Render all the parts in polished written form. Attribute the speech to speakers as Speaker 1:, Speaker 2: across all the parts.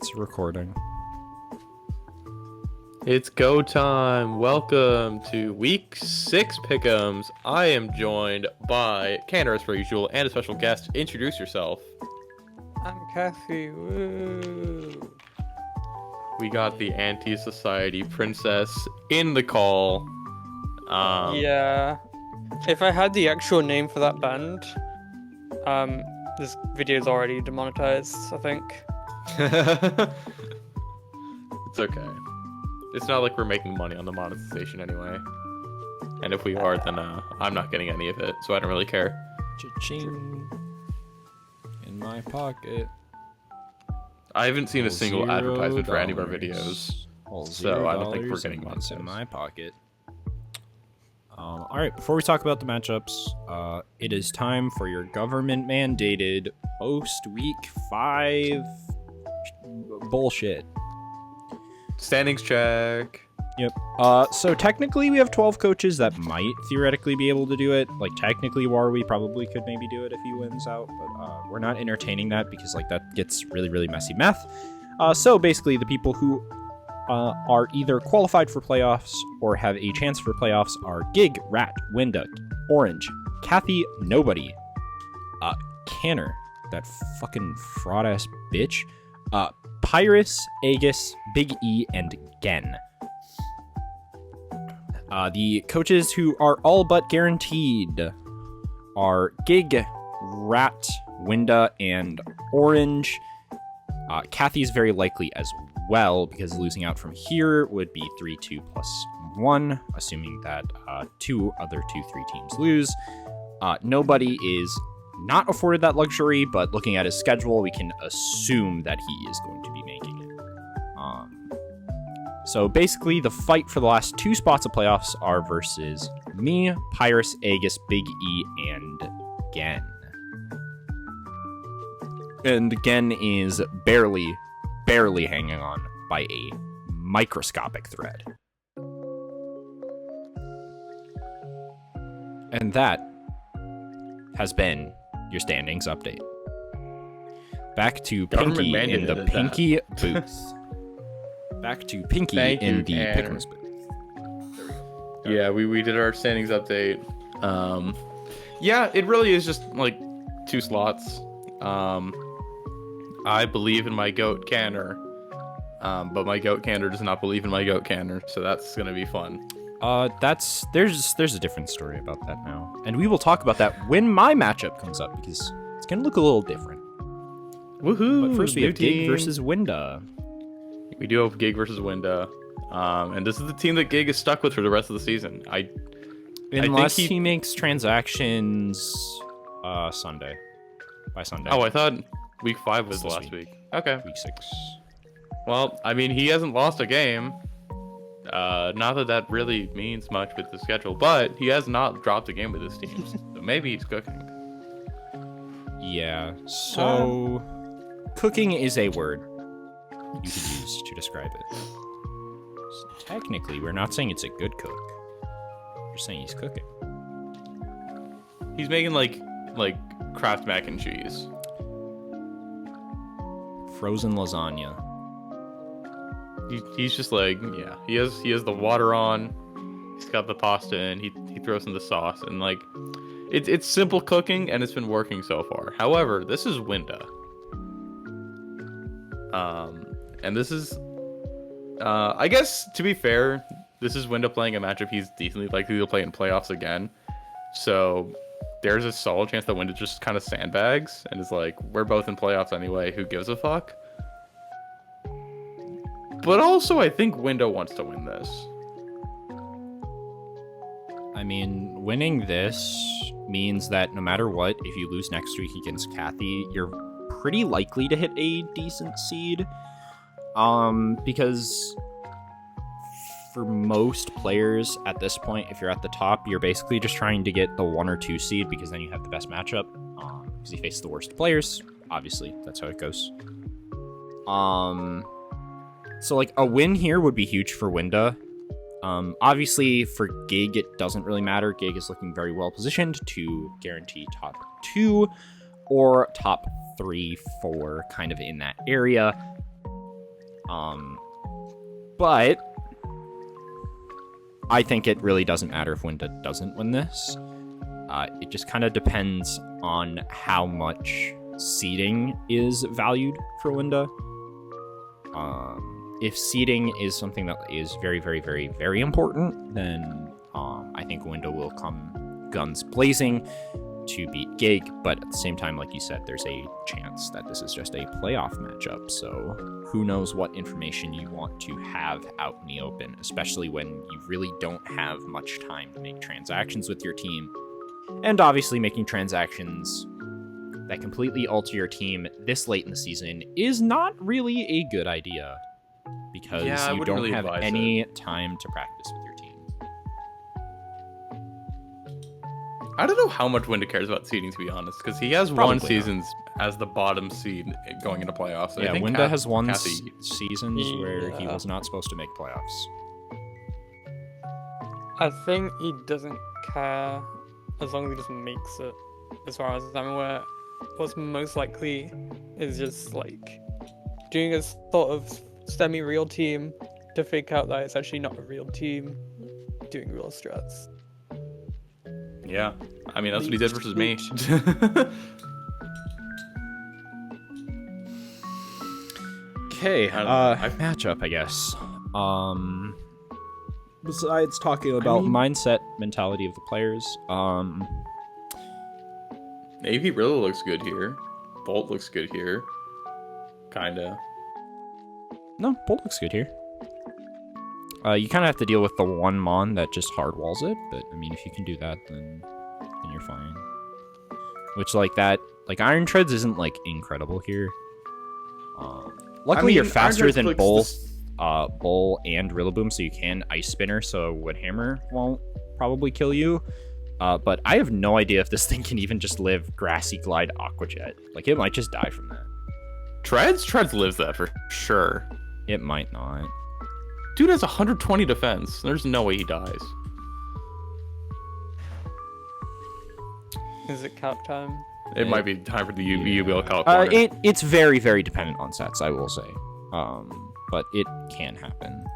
Speaker 1: It's recording.
Speaker 2: It's go time. Welcome to week 6 Pickems. I am joined by Canner as per usual and a special guest. Introduce yourself.
Speaker 3: I'm Kathy. Woo.
Speaker 2: We got the anti-society princess in the call.
Speaker 3: Yeah. If I had the actual name for that band, this video's already demonetized, I think.
Speaker 2: It's okay. It's not like we're making money on the monetization anyway. And if we are, then I'm not getting any of it, so I don't really care.
Speaker 1: Cha-ching. In my pocket.
Speaker 2: I haven't seen a single advertisement for any of our
Speaker 1: $0.
Speaker 2: videos,
Speaker 1: All
Speaker 2: so I don't think we're
Speaker 1: $0
Speaker 2: getting
Speaker 1: and it's in
Speaker 2: monetized.
Speaker 1: my pocket. All right, before we talk about the matchups, it is time for your government-mandated post-week 5 bullshit.
Speaker 2: Standings check.
Speaker 1: Yep. So technically we have 12 coaches that might theoretically be able to do it. Like, technically Warwi probably could maybe do it if he wins out, but we're not entertaining that because, like, that gets really, really messy math. So basically the people who are either qualified for playoffs or have a chance for playoffs are Gig, Rat, Winda, Orange, Kathy, Nobody, Canner, that fucking fraud-ass bitch, Pyrus, Aegis, Big E, and Gen. The coaches who are all but guaranteed are Gig, Rat, Winda, and Orange. Kathy's very likely as well, because losing out from here would be 3-2 plus 1, assuming that 3 teams lose. Nobody is not afforded that luxury, but looking at his schedule, we can assume that he is going to be making it. So basically, the fight for the last 2 spots of playoffs are versus me, Pyrus, Aegis, Big E, and Gen. And Gen is barely hanging on by a microscopic thread. And that has been your standings update. Back to Pinky in the Pinky booth. Back to Pinky in the Pickems booth.
Speaker 2: There we go. Yeah, we did our standings update. Yeah, it really is just like 2 slots. I believe in my goat Canner, but my goat Canner does not believe in my goat Canner, so that's gonna be fun.
Speaker 1: There's a different story about that now, and we will talk about that when my matchup comes up because it's gonna look a little different.
Speaker 2: Woohoo!
Speaker 1: But first we have Gig versus Winda.
Speaker 2: We do have Gig versus Winda, and this is the team that Gig is stuck with for the rest of the season.
Speaker 1: Unless he makes transactions Sunday. By Sunday.
Speaker 2: Oh, I thought week 5 was
Speaker 1: This
Speaker 2: last
Speaker 1: week.
Speaker 2: week. Okay.
Speaker 1: Week 6.
Speaker 2: Well, I mean, he hasn't lost a game. Not that really means much with the schedule, but he has not dropped a game with his teams. So maybe he's cooking.
Speaker 1: Yeah, so cooking is a word you could use to describe it. So technically, we're not saying it's a good cook. We're saying he's cooking.
Speaker 2: He's making like Kraft mac and cheese.
Speaker 1: Frozen lasagna.
Speaker 2: He's just like, yeah, he has the water on. He's got the pasta in. He throws in the sauce, and like, it's simple cooking, and it's been working so far. However, this is Winda. And this is, I guess to be fair, this is Winda playing a matchup he's decently likely to play in playoffs again. So there's a solid chance that Winda just kind of sandbags and is like, we're both in playoffs anyway. Who gives a fuck? But also, I think Winda wants to win this.
Speaker 1: I mean, winning this means that no matter what, if you lose next week against Kathy, you're pretty likely to hit a decent seed. Because for most players at this point, if you're at the top, you're basically just trying to get the 1 or 2 seed because then you have the best matchup. Because you face the worst players. Obviously, that's how it goes. So like a win here would be huge for Winda. Obviously for Gig, it doesn't really matter. Gig is looking very well positioned to guarantee top 2 or top 3, 4, kind of in that area. But I think it really doesn't matter if Winda doesn't win this. It just kind of depends on how much seeding is valued for Winda. If seeding is something that is very, very, very, very important, then I think Winda will come guns blazing to beat Gig, but at the same time, like you said, there's a chance that this is just a playoff matchup, so who knows what information you want to have out in the open, especially when you really don't have much time to make transactions with your team. And obviously making transactions that completely alter your team this late in the season is not really a good idea, because you don't really have any time to practice with your team.
Speaker 2: I don't know how much Winda cares about seeding, to be honest, because he has won seasons as the bottom seed going into playoffs.
Speaker 1: Yeah, Winda has won seasons where he was not supposed to make playoffs.
Speaker 3: I think he doesn't care as long as he just makes it, as far as I'm aware. What's most likely is just like doing a sort of semi-real team to fake out that it's actually not a real team, doing real strats.
Speaker 2: Yeah, I mean, that's what he did versus me.
Speaker 1: Okay, matchup, I guess. Besides talking about mindset, mentality of the players,
Speaker 2: AP really looks good here. Bolt looks good here. Kinda.
Speaker 1: No, Bolt looks good here. You kind of have to deal with the one Mon that just hard walls it, but I mean, if you can do that, then you're fine. Which, like Iron Treads isn't like incredible here. Luckily, you're faster than both Bull and Rillaboom, so you can Ice Spinner, so Woodhammer won't probably kill you. But I have no idea if this thing can even just live Grassy Glide Aqua Jet. Like, it might just die from that.
Speaker 2: Treads lives that for sure.
Speaker 1: It might not.
Speaker 2: Dude has 120 defense. There's no way he dies.
Speaker 3: Is it calc time?
Speaker 2: It might be time for the UBL calc corner.
Speaker 1: It's very, very dependent on sets, I will say. But it can happen.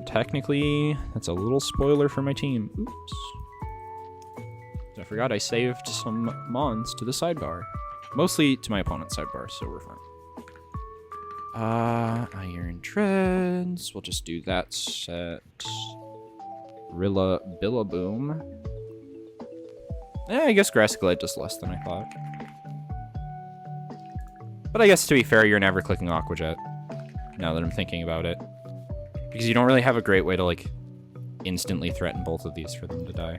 Speaker 1: Technically, that's a little spoiler for my team. Oops. I forgot I saved some Mons to the sidebar. Mostly to my opponent's sidebar, so we're fine. Iron Treads. We'll just do that set. Billaboom. I guess Grass Glide does less than I thought. But I guess to be fair, you're never clicking Aqua Jet. Now that I'm thinking about it. Because you don't really have a great way to, like, instantly threaten both of these for them to die.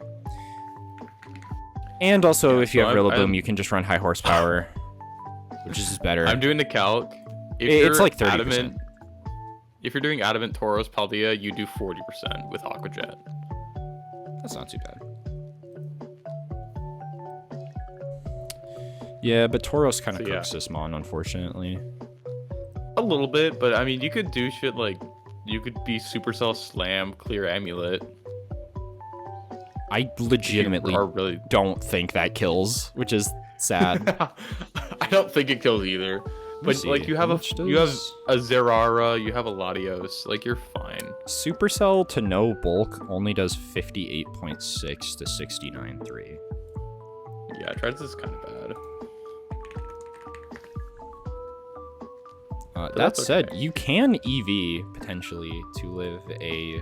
Speaker 1: And also, if you have Rillaboom, you can just run high horsepower, which is better.
Speaker 2: I'm doing the calc.
Speaker 1: It's like 30%.
Speaker 2: If you're doing Adamant, Tauros, Paldea, you do 40% with Aqua Jet.
Speaker 1: That's not too bad. Yeah, but Tauros kind of cooks this Mon, unfortunately.
Speaker 2: A little bit, but I mean, you could do shit like, you could be Supercell Slam, clear Amulet.
Speaker 1: I legitimately
Speaker 2: really...
Speaker 1: don't think that kills, which is sad.
Speaker 2: I don't think it kills either. But like you have a Zerara, you have a Latios, like you're fine.
Speaker 1: Supercell to no bulk only does 58.6 to 69.3.
Speaker 2: Yeah, Treads is kind of bad.
Speaker 1: That said, you can EV potentially to live a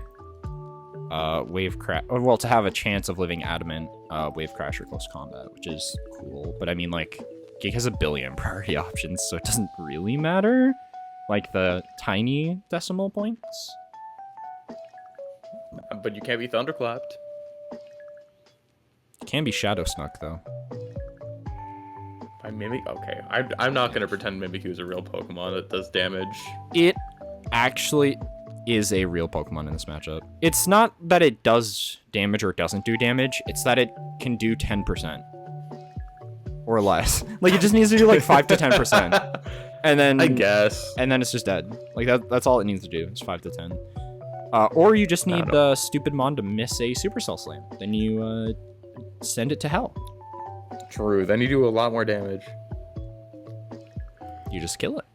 Speaker 1: wave crash, well, to have a chance of living Adamant wave crash or close combat, which is cool. But I mean, like, Gig has a billion priority options, so it doesn't really matter. Like the tiny decimal points.
Speaker 2: But you can't be thunderclapped.
Speaker 1: It can be Shadow Snuck though.
Speaker 2: By Mimic? Okay. I'm not going to pretend Mimikyu is a real Pokemon that does damage.
Speaker 1: It actually is a real Pokemon in this matchup. It's not that it does damage or doesn't do damage, it's that it can do 10%. Or less. Like, it just needs to do like 5 to 10%. And then...
Speaker 2: I guess.
Speaker 1: And then it's just dead. Like, that's all it needs to do, is 5 to 10. Or you just need the stupid Mon to miss a Supercell Slam. Then you send it to hell.
Speaker 2: True. Then you do a lot more damage.
Speaker 1: You just kill it.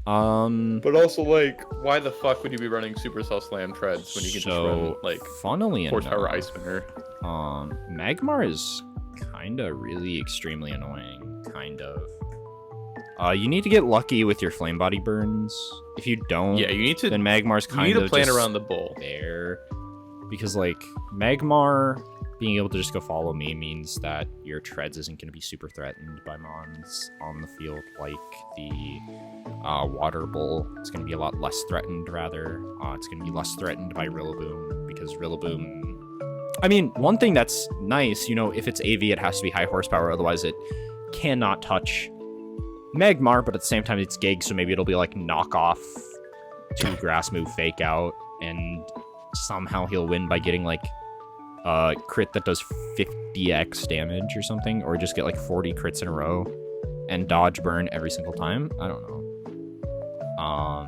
Speaker 2: But also, like, why the fuck would you be running Supercell Slam Treads when you can just run, like,
Speaker 1: funnily
Speaker 2: Horsepower
Speaker 1: enough,
Speaker 2: Ice Spinner?
Speaker 1: Magmar is kinda really extremely annoying, kind of. You need to get lucky with your flame body burns. If you don't,
Speaker 2: Yeah, you need to.
Speaker 1: then Magmar's kind
Speaker 2: You need
Speaker 1: of
Speaker 2: to plan
Speaker 1: just
Speaker 2: around the bull.
Speaker 1: there. Because, like, Magmar being able to just go follow me means that your treads isn't going to be super threatened by mons on the field like the water bull. It's going to be a lot less threatened, rather. It's going to be less threatened by Rillaboom, because Rillaboom... I mean, one thing that's nice, you know, if it's AV, it has to be high horsepower, otherwise it cannot touch Magmar, but at the same time it's Gig, so maybe it'll be like knock off 2 grass move fake out, and somehow he'll win by getting like a crit that does 50x damage or something, or just get like 40 crits in a row and dodge burn every single time. I don't know.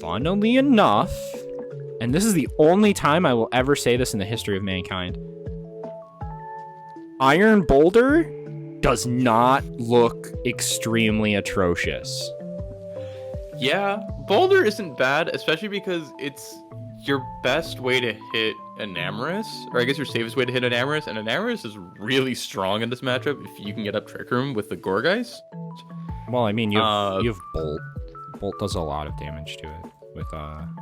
Speaker 1: Funnily enough, and this is the only time I will ever say this in the history of mankind, Iron Boulder does not look extremely atrocious.
Speaker 2: Yeah, Boulder isn't bad, especially because it's your best way to hit an Amorous, or I guess your safest way to hit an Amorous, and an Amorous is really strong in this matchup if you can get up Trick Room with the Gourgeist.
Speaker 1: Well, I mean, you have Bolt. Bolt does a lot of damage to it with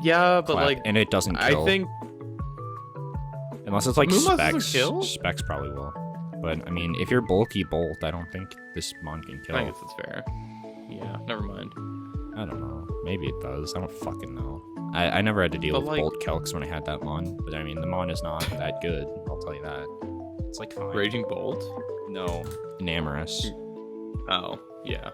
Speaker 2: yeah, but
Speaker 1: Clap,
Speaker 2: like,
Speaker 1: and it doesn't kill.
Speaker 2: I think
Speaker 1: unless it's like
Speaker 2: Moonblast doesn't
Speaker 1: Specs.
Speaker 2: kill?
Speaker 1: Specs probably will. But I mean, if you're bulky Bolt, I don't think this mon can kill.
Speaker 2: I guess that's fair. Yeah, never mind.
Speaker 1: I don't know. Maybe it does. I don't fucking know. I never had to deal with
Speaker 2: But, like,
Speaker 1: Bolt Kelks when I had that mon. But I mean, the mon is not that good. I'll tell you that. It's like fine.
Speaker 2: Raging Bolt?
Speaker 1: No. Enamorous.
Speaker 2: Oh, yeah.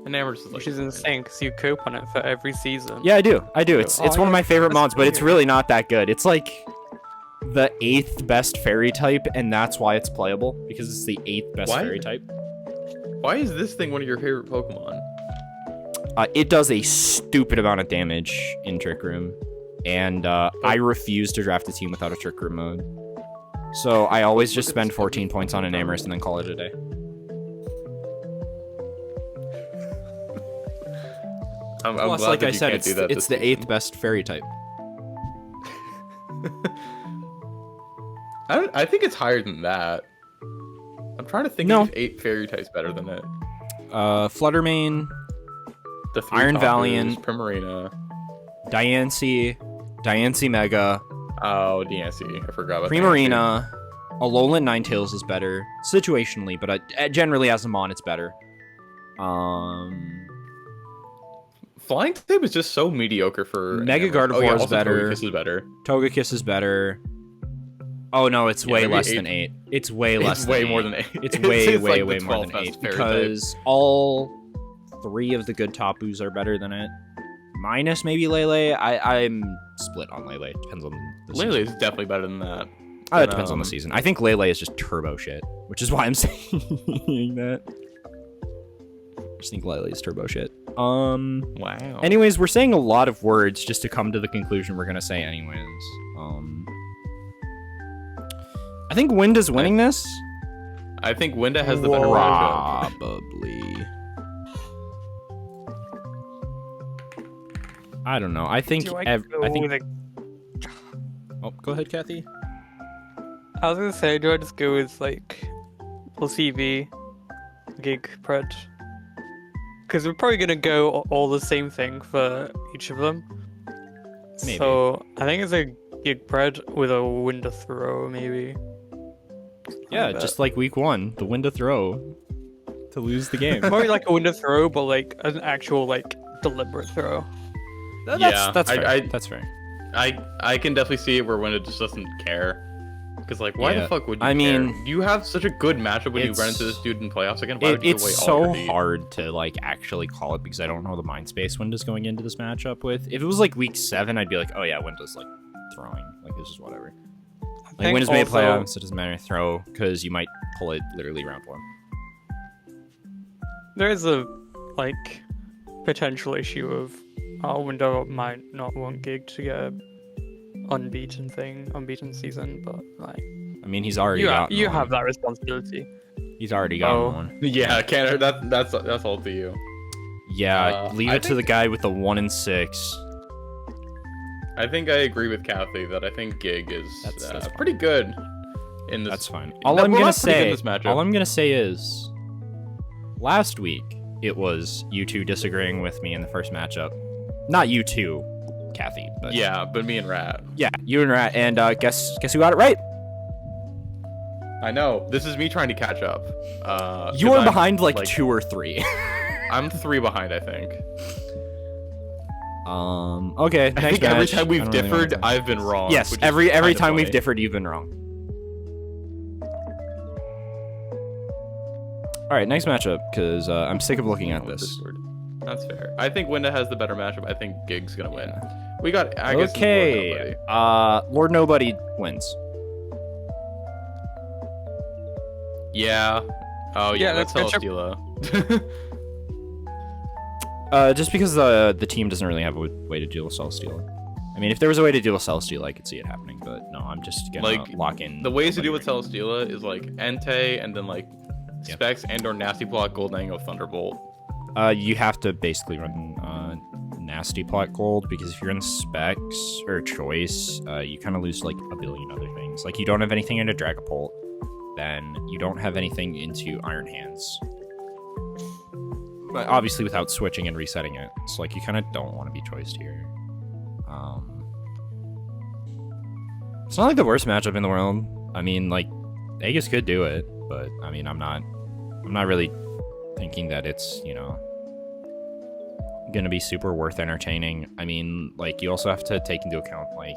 Speaker 2: An Amorous is like,
Speaker 3: Which is insane because you cope on it for every season.
Speaker 1: Yeah, I do. It's
Speaker 3: Oh,
Speaker 1: one of my favorite
Speaker 3: that's
Speaker 1: mons, but it's
Speaker 3: weird.
Speaker 1: really not that good. It's like the 8th best fairy type, and that's why it's playable, because it's the 8th best
Speaker 2: Why?
Speaker 1: fairy type.
Speaker 2: Why is this thing one of your favorite Pokemon?
Speaker 1: It does a stupid amount of damage in Trick Room, and I refuse to draft a team without a Trick Room mode. So I always just spend 14 points on an Amorous and then call it a day.
Speaker 2: I'm
Speaker 1: Plus,
Speaker 2: glad
Speaker 1: like
Speaker 2: that
Speaker 1: I
Speaker 2: you
Speaker 1: said,
Speaker 2: can't do that
Speaker 1: it's
Speaker 2: this
Speaker 1: the 8th best fairy type.
Speaker 2: I think it's higher than that. I'm trying to think
Speaker 1: No.
Speaker 2: of 8 fairy types better than it.
Speaker 1: Fluttermane,
Speaker 2: The 3
Speaker 1: Iron
Speaker 2: Topers,
Speaker 1: Valiant.
Speaker 2: Primarina.
Speaker 1: Diancie Mega,
Speaker 2: Oh, DNC. I forgot about
Speaker 1: Primarina, Alolan Ninetales is better situationally, but generally as a mon, it's better.
Speaker 2: Flying type is just so mediocre for
Speaker 1: Mega
Speaker 2: an Amorous.
Speaker 1: Gardevoir is
Speaker 2: also
Speaker 1: better.
Speaker 2: Togekiss is better.
Speaker 1: Togekiss is better. Oh no, it's
Speaker 2: Yeah,
Speaker 1: way
Speaker 2: maybe
Speaker 1: less
Speaker 2: 8.
Speaker 1: than 8. It's way less.
Speaker 2: It's
Speaker 1: than
Speaker 2: way
Speaker 1: 8.
Speaker 2: more than 8.
Speaker 1: It's way
Speaker 2: like
Speaker 1: way
Speaker 2: the
Speaker 1: way more
Speaker 2: 12th
Speaker 1: than 8
Speaker 2: best fairy type.
Speaker 1: because all 3 of the good Tapus are better than it. Minus maybe Lele. I'm split on Lele. Depends on the season.
Speaker 2: Lele is definitely better than that.
Speaker 1: It
Speaker 2: But,
Speaker 1: depends on the season. I think Lele is just turbo shit, which is why I'm saying that. I just think Lele is turbo shit.
Speaker 2: Wow.
Speaker 1: Anyways, we're saying a lot of words just to come to the conclusion we're gonna say anyways. I think Wind is winning this.
Speaker 2: I think Winda has the better matchup.
Speaker 1: Probably. I don't know. I think
Speaker 3: Do I
Speaker 1: I
Speaker 3: go
Speaker 1: think.
Speaker 3: with a-
Speaker 1: Oh, go ahead, Kathy.
Speaker 3: I was gonna say, do I just go with like plus EV, Gig Pred? Because we're probably gonna go all the same thing for each of them.
Speaker 1: Maybe.
Speaker 3: So I think it's a Gig Pred with a Winter Throw, maybe.
Speaker 1: Yeah,
Speaker 3: that.
Speaker 1: just like week 1, the Wind to throw to lose the game.
Speaker 3: Probably like a Winter Throw, but like an actual like deliberate throw.
Speaker 2: Yeah,
Speaker 1: that's fair.
Speaker 2: I-
Speaker 1: That's fair.
Speaker 2: I can definitely see it where Winda just doesn't care. Because, like, why
Speaker 1: Yeah.
Speaker 2: the fuck would you
Speaker 1: I
Speaker 2: care?
Speaker 1: mean,
Speaker 2: you have such a good matchup when you run
Speaker 1: it's-
Speaker 2: into this dude in playoffs again. Why would you give away
Speaker 1: It's
Speaker 2: all
Speaker 1: so
Speaker 2: your lead?
Speaker 1: hard to like actually call it because I don't know the mind space Windows going into this matchup with. If it was like week 7, I'd be like, oh yeah, Windows like throwing, like it's just whatever. Like
Speaker 3: think
Speaker 1: Windows made
Speaker 3: also-
Speaker 1: playoffs, it doesn't matter throw because you might pull it literally round 1.
Speaker 3: There is a like potential issue of Window might not want Gig to get a unbeaten season, but like
Speaker 1: I mean, he's already
Speaker 3: you
Speaker 1: got
Speaker 3: have that responsibility.
Speaker 1: He's already gotten one.
Speaker 2: Yeah, Canada. That's all to you.
Speaker 1: Yeah, leave it to the guy with the 1 and 6.
Speaker 2: I think I agree with Kathy that I think Gig is
Speaker 1: That's
Speaker 2: pretty good in this.
Speaker 1: That's fine.
Speaker 2: All I'm gonna say
Speaker 1: is, last week it was you two disagreeing with me in the first matchup. Not you two, Kathy, but
Speaker 2: yeah, but me and Rat.
Speaker 1: Yeah, you and Rat, and guess who got it right?
Speaker 2: I know. This is me trying to catch up.
Speaker 1: You are behind like 2 or 3.
Speaker 2: I'm 3 behind, I think.
Speaker 1: Okay.
Speaker 2: I think every time we've differed, I've been wrong.
Speaker 1: Yes, every time we've differed, you've been wrong. All right, next matchup, because I'm sick of looking at this.
Speaker 2: That's fair. I think Winda has the better matchup. I think Gig's gonna win. We got. I guess
Speaker 1: okay. Lord Nobody wins.
Speaker 2: Yeah. Oh yeah. That's Celesteela.
Speaker 1: Just because the team doesn't really have a way to deal with Celesteela. I mean, if there was a way to deal with Celesteela, I could see it happening, but no, I'm just gonna lock in.
Speaker 2: The ways to deal with Celesteela is like Entei and then like Specs and/or Nasty Plot, Gold Angle, Thunderbolt.
Speaker 1: You have to basically run Nasty Plot Gold, because if you're in Specs or Choice, you kind of lose like a billion other things. Like you don't have anything into Dragapult, then you don't have anything into Iron Hands. But obviously without switching and resetting it, so like you kind of don't want to be choiced here. It's not like the worst matchup in the world. I mean, like Aegis could do it, but I mean, I'm not really thinking that it's, you know, gonna be super worth entertaining. I mean, like you also have to take into account like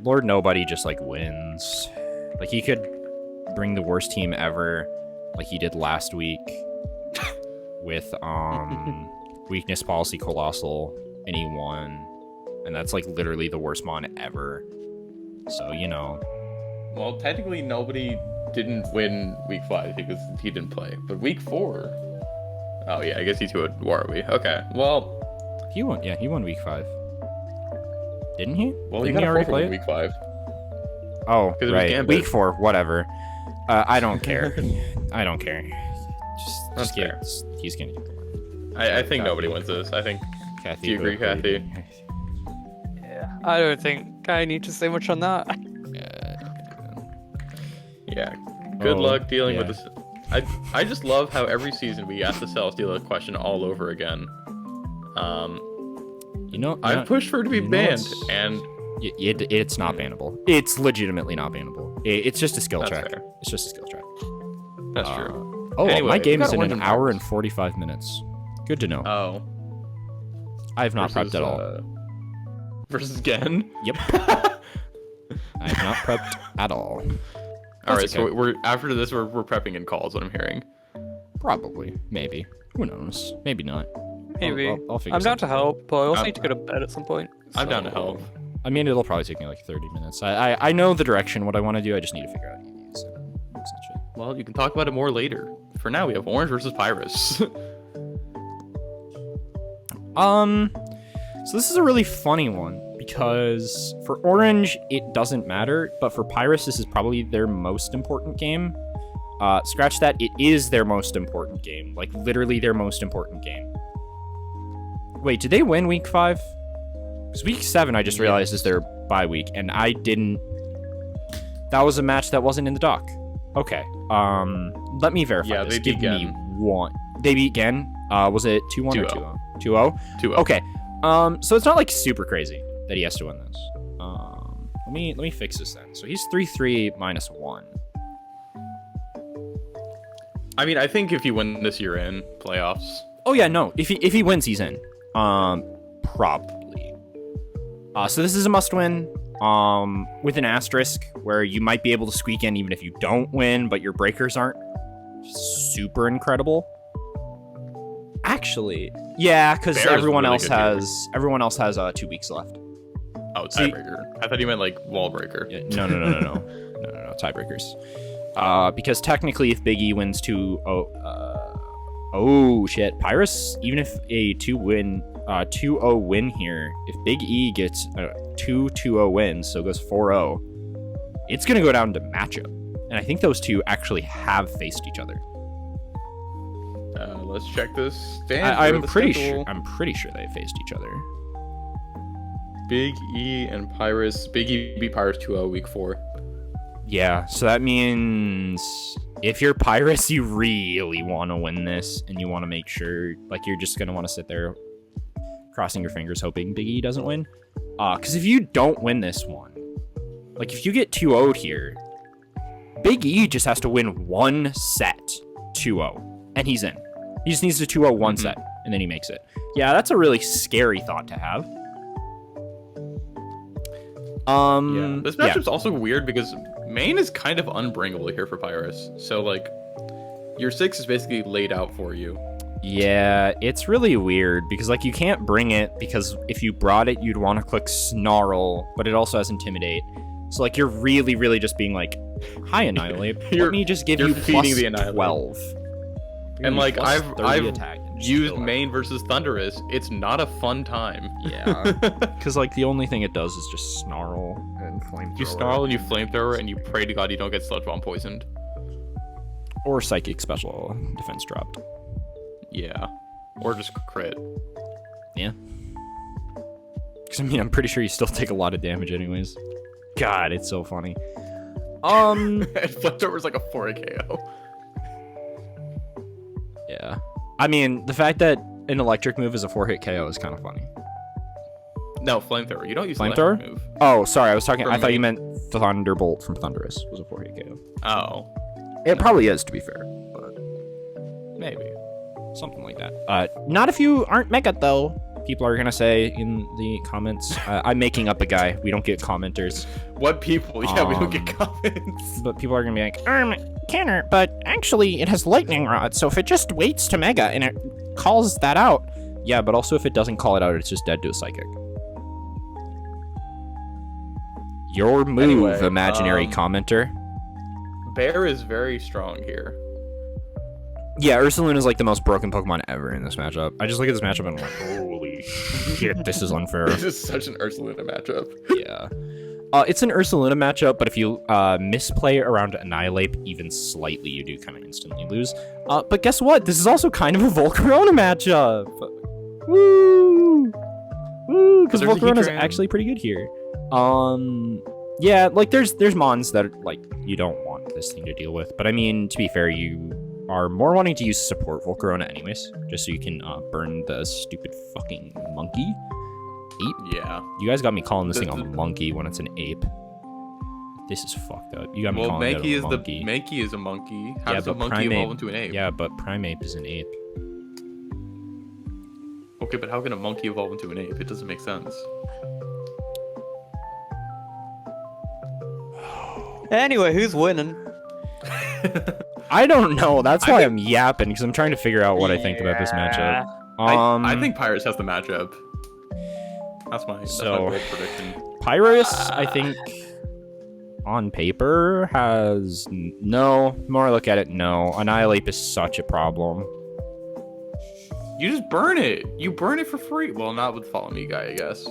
Speaker 1: Lord Nobody just like wins. Like he could bring the worst team ever, like he did last week with Weakness Policy Colossal, and he won, and that's like literally the worst mon ever. So you know.
Speaker 2: Well, technically nobody didn't win week 5 because he didn't play, but week 4. Oh yeah, I guess he two were we. Okay, well,
Speaker 1: he won. Yeah, he won week 5. Didn't he?
Speaker 2: Well,
Speaker 1: didn't
Speaker 2: he
Speaker 1: already play
Speaker 2: week 5.
Speaker 1: Oh, right. Week 4, whatever. I don't care. I don't care. Just get. He's gonna get the win.
Speaker 2: I think nobody wins this. I think.
Speaker 1: Kathy,
Speaker 2: do you agree, Kathy?
Speaker 3: Yeah, I don't think I need to say much on that.
Speaker 2: Yeah. Good luck dealing with this. I just love how every season we ask the Celesteela question all over again.
Speaker 1: You know,
Speaker 2: I've pushed for it to be banned, and
Speaker 1: it's not bannable. It's legitimately not bannable. It's just a skill track.
Speaker 2: Fair.
Speaker 1: It's just a skill track.
Speaker 2: That's true.
Speaker 1: Oh,
Speaker 2: anyway,
Speaker 1: my game is in an hour and 45 minutes. Good to know.
Speaker 2: Oh.
Speaker 1: I have not prepped at all.
Speaker 2: Versus Gen?
Speaker 1: Yep. I have not prepped at all.
Speaker 2: All right, so we're after this we're prepping in calls. What I'm hearing.
Speaker 1: Probably, maybe. Who knows? Maybe not.
Speaker 3: Maybe.
Speaker 1: I'll figure.
Speaker 3: I'm down to help, but I also need to go to bed at some point.
Speaker 2: I'm down to help.
Speaker 1: I mean, it'll probably take me like 30 minutes. I know the direction what I want to do. I just need to figure out EVs and shit.
Speaker 2: Well, you can talk about it more later. For now, we have Orange versus Pyrus.
Speaker 1: So this is a really funny one, because for Orange, it doesn't matter, but for Pyrus, this is probably their most important game. Scratch that, it is their most important game. Like, literally their most important game. Wait, did they win week 5? Because week 7, I just realized, is their bye week, and I didn't... That was a match that wasn't in the doc. Okay, let me verify
Speaker 2: yeah,
Speaker 1: this.
Speaker 2: They beat
Speaker 1: Give me one. They beat Gen? Was it 2-1 or 2-0? 2-0?
Speaker 2: 2-0.
Speaker 1: Okay. So it's not like super crazy that he has to win this. Let me fix this then. So he's 3-3 minus 1.
Speaker 2: I mean, I think if you win this, you're in playoffs.
Speaker 1: Oh yeah, no. If he wins, he's in. Probably. So this is a must win. With an asterisk where you might be able to squeak in even if you don't win, but your breakers aren't super incredible. Actually, yeah, because everyone else has 2 weeks left.
Speaker 2: Oh, tiebreaker. I thought you meant like wall breaker.
Speaker 1: Yeah, no, tiebreakers. Because technically, if Big E wins 2-0, oh shit, Pyrus. Even if a 2-0 win here, if Big E gets a 2-2-0 win, so goes 4-0, it's gonna go down to matchup, and I think those two actually have faced each other.
Speaker 2: Let's check this stand.
Speaker 1: I'm pretty sure they faced each other.
Speaker 2: Big E and Pyrus. Big E beat Pyrus 2-0 week 4.
Speaker 1: Yeah, so that means if you're Pyrus, you really want to win this, and you want to make sure, like, you're just going to want to sit there crossing your fingers hoping Big E doesn't win. Because if you don't win this one, like, if you get 2-0'd here, Big E just has to win one set 2-0, and he's in. He just needs to 2-0 one set, and then he makes it. Yeah, that's a really scary thought to have.
Speaker 2: Yeah. This matchup's also weird because main is kind of unbringable here for Pyrus. So, like, your 6 is basically laid out for you.
Speaker 1: Yeah, it's really weird because, like, you can't bring it because if you brought it, you'd want to click Snarl, but it also has Intimidate. So, like, you're really, really just being like, hi, Annihilate. Let me just give you plus
Speaker 2: the Annihilate.
Speaker 1: 12.
Speaker 2: And, like, I've
Speaker 1: attack and
Speaker 2: used main versus Thunderous. It's not a fun time.
Speaker 1: Yeah. Because, like, the only thing it does is just Snarl and Flamethrower.
Speaker 2: You Snarl and you Flamethrower and you pray to God you don't get Sludge Bomb poisoned.
Speaker 1: Or Psychic Special Defense dropped.
Speaker 2: Yeah. Or just crit.
Speaker 1: Yeah. Because, I mean, I'm pretty sure you still take a lot of damage anyways. God, it's so funny.
Speaker 2: And Flamethrower's like a 4 KO.
Speaker 1: Yeah. I mean, the fact that an electric move is a 4-hit KO is kind of funny.
Speaker 2: No, Flamethrower. You don't use
Speaker 1: Flamethrower?
Speaker 2: Electric move.
Speaker 1: Oh, sorry. I thought you
Speaker 2: main.
Speaker 1: meant Thunderbolt from Thunderous was a 4-hit KO.
Speaker 2: Oh.
Speaker 1: It probably is, to be fair. But
Speaker 2: Maybe.
Speaker 1: something like that. Not if you aren't Mega, though. People are going to say in the comments. I'm making up a guy. We don't get commenters.
Speaker 2: What people? Yeah, we don't get comments.
Speaker 1: But people are going to be like, Canner, but actually it has Lightning Rod, so if it just waits to Mega and it calls that out. Yeah, but also if it doesn't call it out, it's just dead to a Psychic. Your move,
Speaker 2: Anyway,
Speaker 1: imaginary commenter.
Speaker 2: Bear is very strong here.
Speaker 1: Yeah, Ursaluna is like the most broken Pokemon ever in this matchup. I just look at this matchup and I'm like, holy shit, this is unfair.
Speaker 2: This is such an Ursaluna matchup.
Speaker 1: Yeah. It's an Ursaluna matchup, but if you misplay around Annihilate even slightly, you do kind of instantly lose. But guess what? This is also kind of a Volcarona matchup. Woo! Woo! Because Volcarona is actually pretty good here. Yeah, like there's Mons that like you don't want this thing to deal with, but I mean, to be fair, you are more wanting to use support Volcarona anyways, just so you can burn the stupid fucking monkey. Ape?
Speaker 2: Yeah.
Speaker 1: You guys got me calling this thing a monkey when it's an ape. This is fucked up. You got me calling it a monkey.
Speaker 2: Mankey is a monkey. How does a monkey evolve into an ape?
Speaker 1: Yeah, but Primeape is an ape.
Speaker 2: Okay, but how can a monkey evolve into an ape? It doesn't make sense.
Speaker 3: Anyway, who's winning?
Speaker 1: I don't know. That's why I'm yapping, because I'm trying to figure out what I think about this matchup.
Speaker 2: I think Pyrus has the matchup. That's my bold prediction.
Speaker 1: Pyrus, I think, on paper, has... No. The more I look at it, no. Annihilate is such a problem.
Speaker 2: You just burn it. You burn it for free. Well, not with Follow Me Guy, I guess.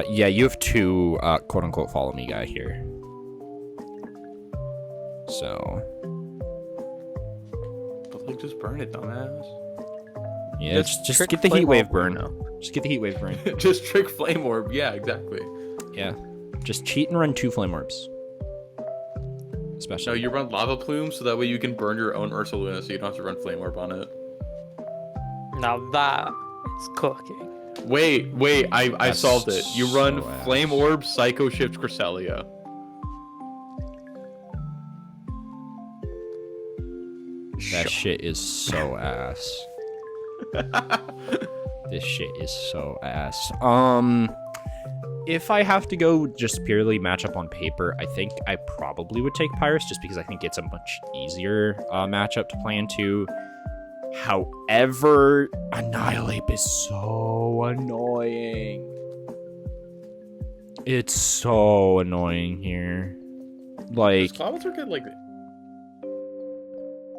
Speaker 1: Yeah, you have two, quote-unquote, Follow Me Guy here. So...
Speaker 2: But, like, just burn it, dumbass.
Speaker 1: Yeah, just get the Heat Wave burn. Just get the Heat Wave burn.
Speaker 2: Just trick Flame Orb. Yeah, exactly.
Speaker 1: Yeah. Just cheat and run 2 Flame Orbs. Especially.
Speaker 2: No, you run Lava Plume so that way you can burn your own Ursaluna so you don't have to run Flame Orb on it.
Speaker 3: Now that is cooking.
Speaker 2: Wait, I solved it. You run
Speaker 1: so
Speaker 2: Flame Orb, Psycho Shift, Cresselia.
Speaker 1: That shit is so ass. This shit is so ass. If I have to go just purely matchup on paper, I think I probably would take Pyrus just because I think it's a much easier matchup to play into. However, Annihilate is so annoying. It's so annoying here. Like,
Speaker 2: Cloudwater get like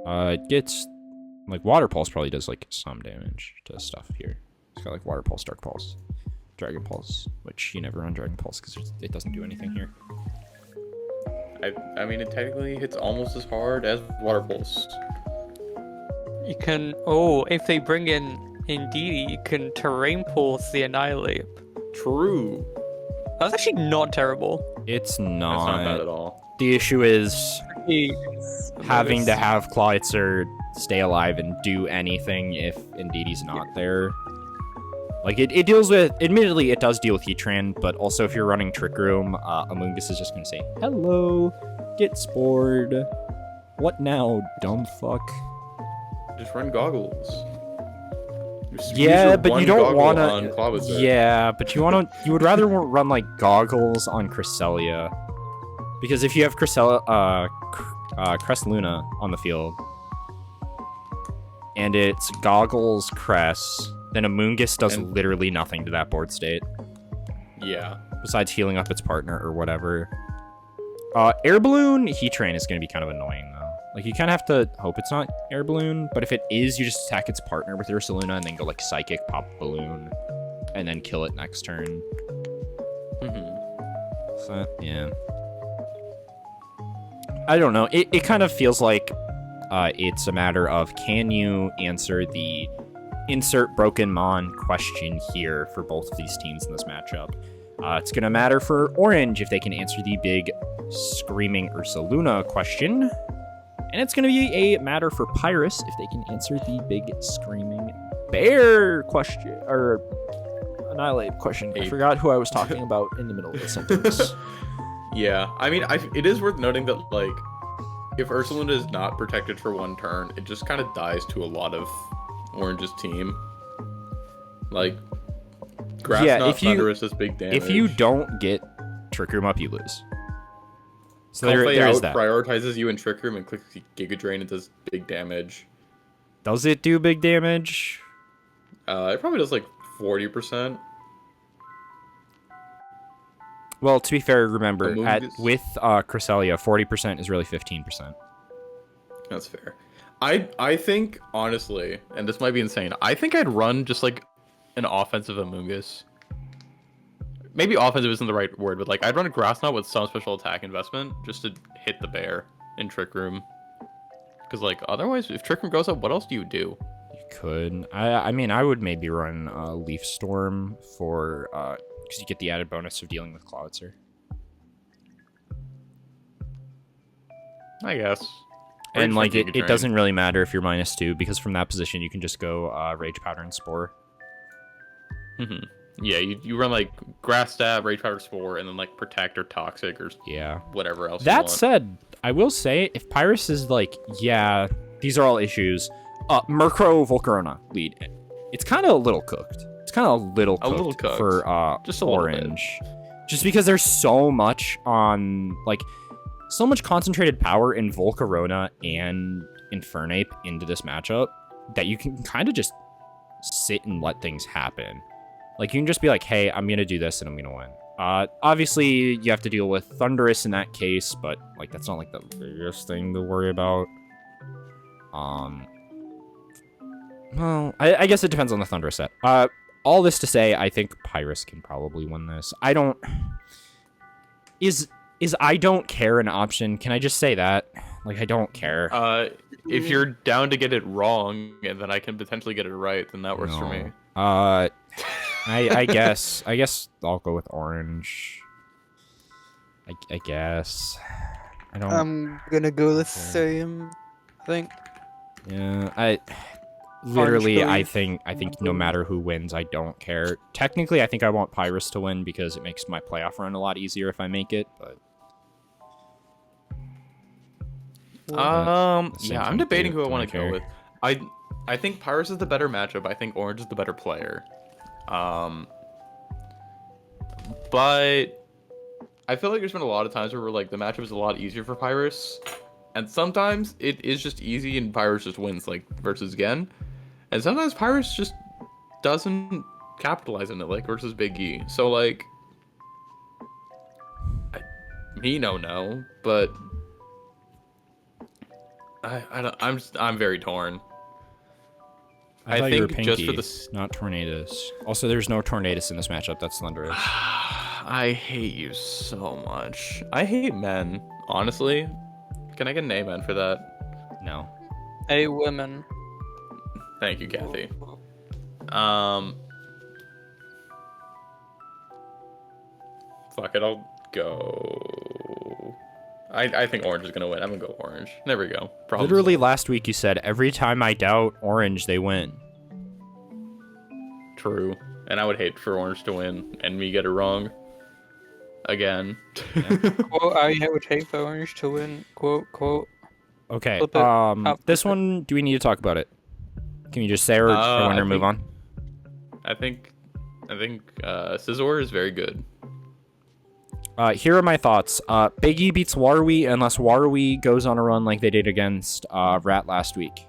Speaker 1: it gets like Water Pulse probably does like some damage to stuff here. It's got like Water Pulse, Dark Pulse, Dragon Pulse, which you never run Dragon Pulse because it doesn't do anything here.
Speaker 2: I mean, it technically hits almost as hard as Water Pulse.
Speaker 3: You can, oh, if they bring in Indeedee, you can terrain pulse the Annihilate.
Speaker 2: True.
Speaker 3: That's actually not terrible.
Speaker 1: It's
Speaker 2: That's not bad at all.
Speaker 1: The issue is
Speaker 3: It's
Speaker 1: having to
Speaker 3: most-
Speaker 1: have Clawitzer stay alive and do anything if Indeedee's not there. Like, it deals with, admittedly, it does deal with Heatran, but also if you're running Trick Room, Amoonguss is just going to say, hello, get spored. What now, dumb fuck?
Speaker 2: Just run goggles.
Speaker 1: Yeah, but you don't want
Speaker 2: to.
Speaker 1: to. Yeah, but you would rather run like goggles on Cresselia, because if you have Crest Luna on the field, and it's goggles Crest, then Amoonguss does literally nothing to that board state.
Speaker 2: Yeah.
Speaker 1: Besides healing up its partner or whatever. Air Balloon Heatran is going to be kind of annoying though. Like, you kind of have to hope it's not Air Balloon, but if it is, you just attack its partner with Ursaluna and then go like Psychic, pop Balloon, and then kill it next turn. So, yeah. I don't know. It kind of feels like it's a matter of, can you answer the insert Broken Mon question here for both of these teams in this matchup? It's going to matter for Orange if they can answer the big Screaming Ursaluna question. And it's going to be a matter for Pyrus if they can answer the big Screaming Bear question, or Annihilate question. I forgot who I was talking about in the middle of the sentence.
Speaker 2: Yeah, I mean, it is worth noting that, like, if Ursaluna is not protected for one turn, it just kind of dies to a lot of Orange's team. Like, Grass Knot Thunderous does big damage.
Speaker 1: If you don't get Trick Room up, you lose. So
Speaker 2: there
Speaker 1: is that.
Speaker 2: Prioritizes you in Trick Room and clicks Giga Drain and does big damage.
Speaker 1: Does it do big damage?
Speaker 2: It probably does like 40%.
Speaker 1: Well, to be fair, remember, with Cresselia, 40% is really 15%.
Speaker 2: That's fair. I think, honestly, and this might be insane, I think I'd run just like an offensive Amoonguss. Maybe offensive isn't the right word, but like I'd run a Grass Knot with some special attack investment just to hit the bear in Trick Room. Because like otherwise, if Trick Room goes up, what else do you do?
Speaker 1: You could. I mean, I would maybe run Leaf Storm for because you get the added bonus of dealing with Clawitzer.
Speaker 2: I guess.
Speaker 1: And like it doesn't really matter if you're -2 because from that position you can just go Rage Powder and Spore.
Speaker 2: Yeah, you run like Grass Stab, Rage Powder, Spore, and then like Protect or Toxic or whatever else.
Speaker 1: That said, I will say if Pyrus is like, yeah, these are all issues. Murkrow Volcarona lead. It's kind of a little cooked. It's kind of a little cooked for
Speaker 2: just a
Speaker 1: Orange, just because there's so much on like so much concentrated power in Volcarona and Infernape into this matchup that you can kind of just sit and let things happen. Like, you can just be like, hey, I'm going to do this and I'm going to win. Obviously, you have to deal with Thundurus in that case, but, like, that's not, like, the biggest thing to worry about. Well, I guess it depends on the Thundurus set. All this to say, I think Pyrus can probably win this. I don't... Is I don't care an option? Can I just say that? Like, I don't care.
Speaker 2: If you're down to get it wrong, and then I can potentially get it right, then that works for me.
Speaker 1: I guess I'll go with Orange. I guess. I don't.
Speaker 3: I'm gonna go the same. I think.
Speaker 1: Yeah, I think no matter who wins, I don't care. Technically, I think I want Pyrus to win because it makes my playoff run a lot easier if I make it. But
Speaker 2: yeah, I'm debating who I want to go with. I think Pyrus is the better matchup. I think Orange is the better player. But I feel like there's been a lot of times where like the matchup is a lot easier for Pyrus, and sometimes it is just easy and Pyrus just wins, like versus Gen, and sometimes Pyrus just doesn't capitalize on it, like versus Big E. So like, no, but I'm very torn.
Speaker 1: I think Pinky, just for the not Tornadus. Also, there's no Tornadus in this matchup. That's Thundurus.
Speaker 2: I hate you so much. I hate men. Honestly, can I get an amen for that?
Speaker 1: No.
Speaker 3: A women.
Speaker 2: Thank you, Kathy. Fuck it, I'll go. I think orange is gonna win. I'm gonna go orange. There we go. Problem
Speaker 1: Literally
Speaker 2: solved.
Speaker 1: last week you said, every time I doubt orange, they win.
Speaker 2: True. And I would hate for orange to win and me get it wrong. Again.
Speaker 3: Quote, I would take for orange to win. Quote, quote.
Speaker 1: Okay,
Speaker 3: Flip it. Up.
Speaker 1: this one, do we need to talk about it? Can you just say or
Speaker 2: I
Speaker 1: win or move
Speaker 2: think-
Speaker 1: on?
Speaker 2: I think Scizor is very good.
Speaker 1: Here are my thoughts. Biggie beats Warui unless Warui goes on a run like they did against Rat last week.